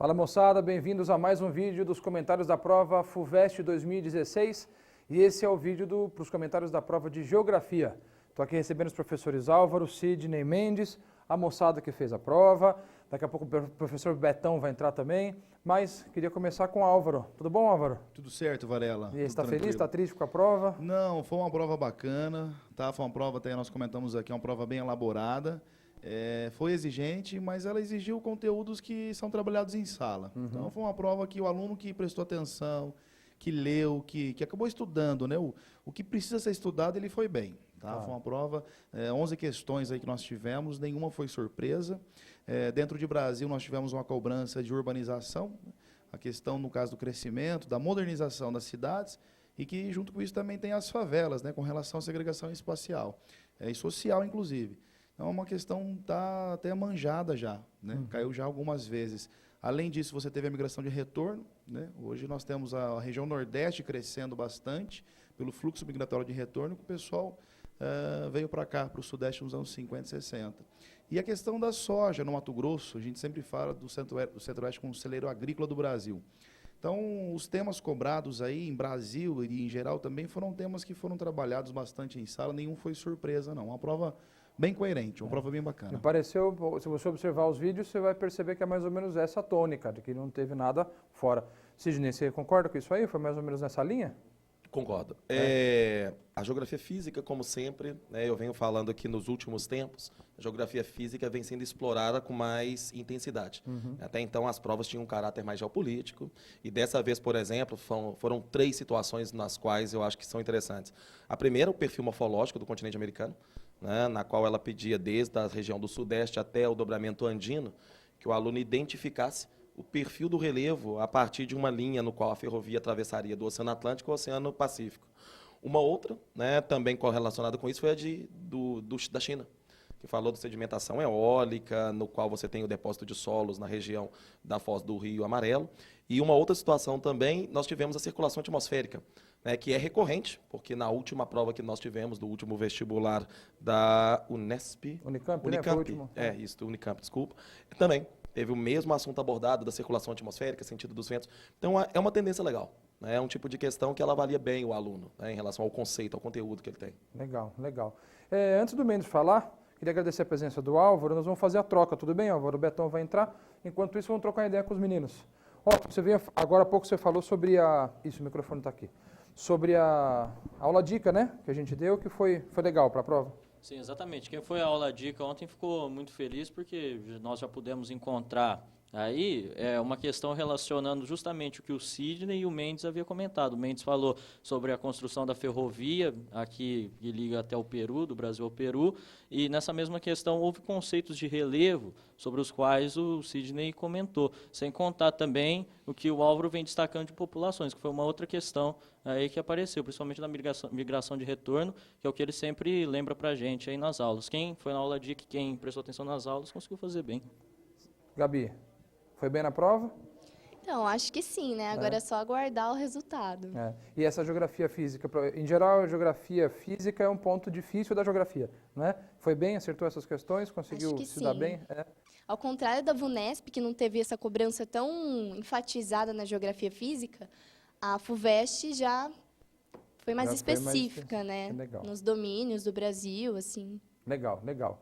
Fala moçada, bem-vindos a mais um vídeo dos comentários da prova FUVEST 2016 e esse é o vídeo para os comentários da prova de Geografia. Estou aqui recebendo os professores Álvaro, Sidney Mendes, a moçada que fez a prova, daqui a pouco o professor Betão vai entrar também, mas queria começar com o Álvaro. Tudo bom, Álvaro? Tudo certo, Varela. E está tranquilo. feliz, está triste com a prova? Não, foi uma prova bacana, tá? Foi uma prova, até nós comentamos aqui, uma prova bem elaborada. Foi exigente, mas ela exigiu conteúdos que são trabalhados em sala. Então foi uma prova que o aluno que prestou atenção, que leu, que acabou estudando, né? O que precisa ser estudado, ele foi bem. Tá? Foi uma prova, 11 questões aí que nós tivemos, nenhuma foi surpresa. Dentro de Brasil, nós tivemos uma cobrança de urbanização, a questão, no caso do crescimento, da modernização das cidades, e que junto com isso também tem as favelas, né? Com relação à segregação espacial e social, inclusive. Então, é uma questão tá até manjada já, né? Caiu já algumas vezes. Além disso, você teve a migração de retorno, né? Hoje nós temos a região Nordeste crescendo bastante pelo fluxo migratório de retorno, que o pessoal veio para cá, para o Sudeste nos anos 50 e 60. E a questão da soja no Mato Grosso, a gente sempre fala do Centro-Oeste como o celeiro agrícola do Brasil. Então, os temas cobrados aí em Brasil e em geral também foram temas que foram trabalhados bastante em sala, nenhum foi surpresa não. Uma prova bem coerente, uma prova bem bacana. Me pareceu, se você observar os vídeos, você vai perceber que é mais ou menos essa tônica, de que não teve nada fora. Sidney, você concorda com isso aí? Foi mais ou menos nessa linha? Concordo. A geografia física, como sempre, né, eu venho falando aqui nos últimos tempos, a geografia física vem sendo explorada com mais intensidade. Até então, as provas tinham um caráter mais geopolítico, e dessa vez, por exemplo, foram 3 situações nas quais eu acho que são interessantes. A primeira, o perfil morfológico do continente americano, né, na qual ela pedia, desde a região do Sudeste até o dobramento andino, que o aluno identificasse o perfil do relevo a partir de uma linha no qual a ferrovia atravessaria do Oceano Atlântico ao Oceano Pacífico. Uma outra, né, também correlacionada com isso, foi a da China, que falou de sedimentação eólica, no qual você tem o depósito de solos na região da foz do Rio Amarelo. E uma outra situação também, nós tivemos a circulação atmosférica, né, que é recorrente, porque na última prova que nós tivemos, do último vestibular da Unicamp, né? Foi o último. Unicamp, desculpa, também teve o mesmo assunto abordado da circulação atmosférica, sentido dos ventos. Então, é uma tendência legal. Né? É um tipo de questão que ela avalia bem o aluno, né, em relação ao conceito, ao conteúdo que ele tem. Legal, legal. Antes do Mendes falar, queria agradecer a presença do Álvaro. Nós vamos fazer a troca, tudo bem, Álvaro? O Betão vai entrar. Enquanto isso, vamos trocar ideia com os meninos. Você veio, agora há pouco você falou sobre a... Isso, o microfone está aqui. Sobre a aula dica, né? Que a gente deu, que foi legal para a prova. Sim, exatamente. Quem foi a aula dica ontem ficou muito feliz porque nós já pudemos encontrar aí uma questão relacionando justamente o que o Sidney e o Mendes havia comentado. O Mendes falou sobre a construção da ferrovia aqui que liga até o Peru, do Brasil ao Peru, e nessa mesma questão houve conceitos de relevo sobre os quais o Sidney comentou, sem contar também o que o Álvaro vem destacando de populações, que foi uma outra questão aí que apareceu, principalmente na migração de retorno, que é o que ele sempre lembra para a gente aí nas aulas. Quem foi na aula dica, quem prestou atenção nas aulas, conseguiu fazer bem. Gabi, foi bem na prova? Então, acho que sim, né? Agora é só aguardar o resultado. E essa geografia física, em geral, a geografia física é um ponto difícil da geografia, né? Foi bem, acertou essas questões, conseguiu se dar bem? Ao contrário da VUNESP, que não teve essa cobrança tão enfatizada na geografia física, a FUVEST já foi mais específica, né? Legal. Nos domínios do Brasil, assim. Legal, legal.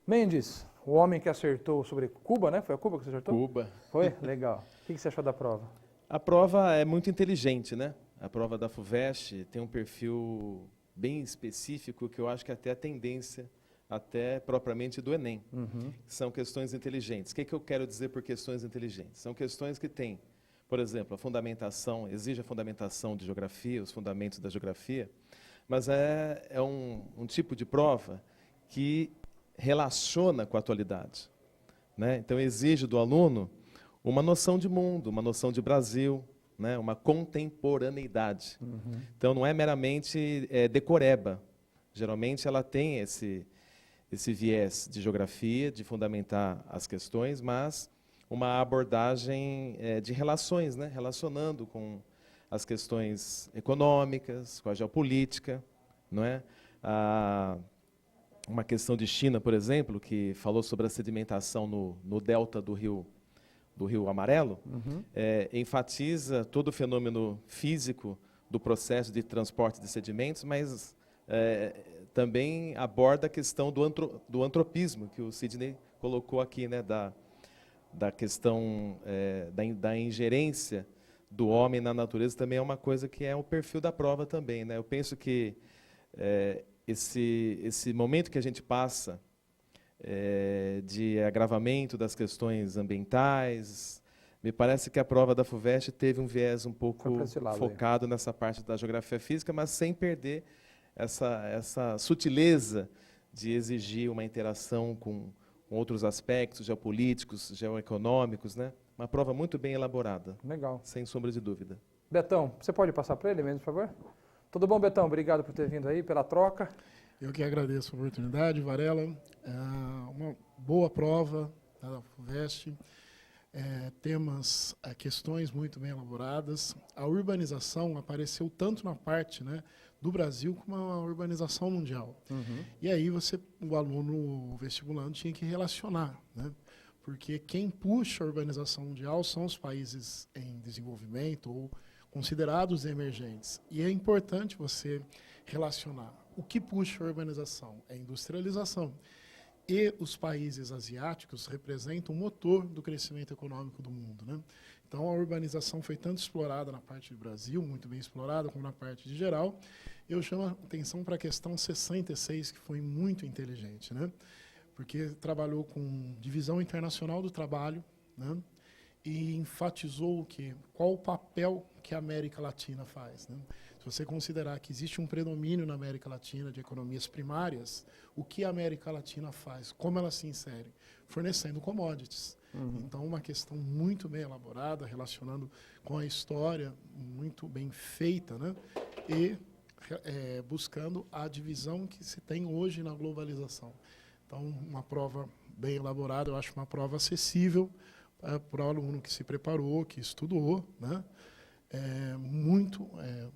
Mendes, o homem que acertou sobre Cuba, né? Foi a Cuba que você acertou? Cuba. Foi? Legal. O que você achou da prova? A prova é muito inteligente, né? A prova da FUVEST tem um perfil bem específico, que eu acho que até a tendência, até propriamente do Enem. São questões inteligentes. O que eu quero dizer por questões inteligentes? São questões que têm, por exemplo, a fundamentação, exige a fundamentação de geografia, os fundamentos da geografia, mas é um tipo de prova que relaciona com a atualidade, né? Então, exige do aluno uma noção de mundo, uma noção de Brasil, né? Uma contemporaneidade. Então, não é meramente decoreba. Geralmente, ela tem esse viés de geografia, de fundamentar as questões, mas uma abordagem de relações, né? Relacionando com as questões econômicas, com a geopolítica, não é? Uma questão de China, por exemplo, que falou sobre a sedimentação no delta do rio do Rio Amarelo, enfatiza todo o fenômeno físico do processo de transporte de sedimentos, mas também aborda a questão do antropismo, que o Sidney colocou aqui, né, da questão da ingerência do homem na natureza, também é uma coisa que é o perfil da prova também, né? Eu penso que esse momento que a gente passa de agravamento das questões ambientais, me parece que a prova da FUVEST teve um viés um pouco focado nessa parte da geografia física, mas sem perder essa sutileza de exigir uma interação com outros aspectos geopolíticos, geoeconômicos, né? Uma prova muito bem elaborada. Legal. Sem sombra de dúvida. Betão, você pode passar para ele mesmo, por favor? Tudo bom, Betão? Obrigado por ter vindo aí, pela troca. Eu que agradeço a oportunidade, Varela. Uma boa prova da FUVEST. Temas, questões muito bem elaboradas. A urbanização apareceu tanto na parte, né, do Brasil como a urbanização mundial. E aí o aluno vestibulando tinha que relacionar, né? Porque quem puxa a urbanização mundial são os países em desenvolvimento ou considerados emergentes. E é importante você relacionar. O que puxa a urbanização? É a industrialização. E os países asiáticos representam o motor do crescimento econômico do mundo, né? Então, a urbanização foi tanto explorada na parte do Brasil, muito bem explorada, como na parte de geral. Eu chamo a atenção para a questão 66, que foi muito inteligente, né? Porque trabalhou com divisão internacional do trabalho, né? E enfatizou qual o papel que a América Latina faz, né? Se você considerar que existe um predomínio na América Latina de economias primárias, o que a América Latina faz? Como ela se insere? Fornecendo commodities. Então, uma questão muito bem elaborada, relacionando com a história, muito bem feita, né? E buscando a divisão que se tem hoje na globalização. Então, uma prova bem elaborada, eu acho uma prova acessível para o aluno que se preparou, que estudou, né?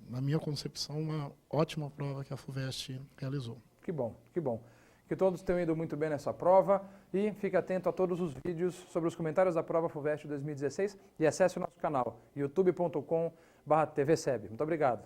Na minha concepção, uma ótima prova que a FUVEST realizou. Que bom, que bom. Que todos tenham ido muito bem nessa prova e fique atento a todos os vídeos sobre os comentários da prova FUVEST 2016 e acesse o nosso canal youtube.com/tvseb. Muito obrigado.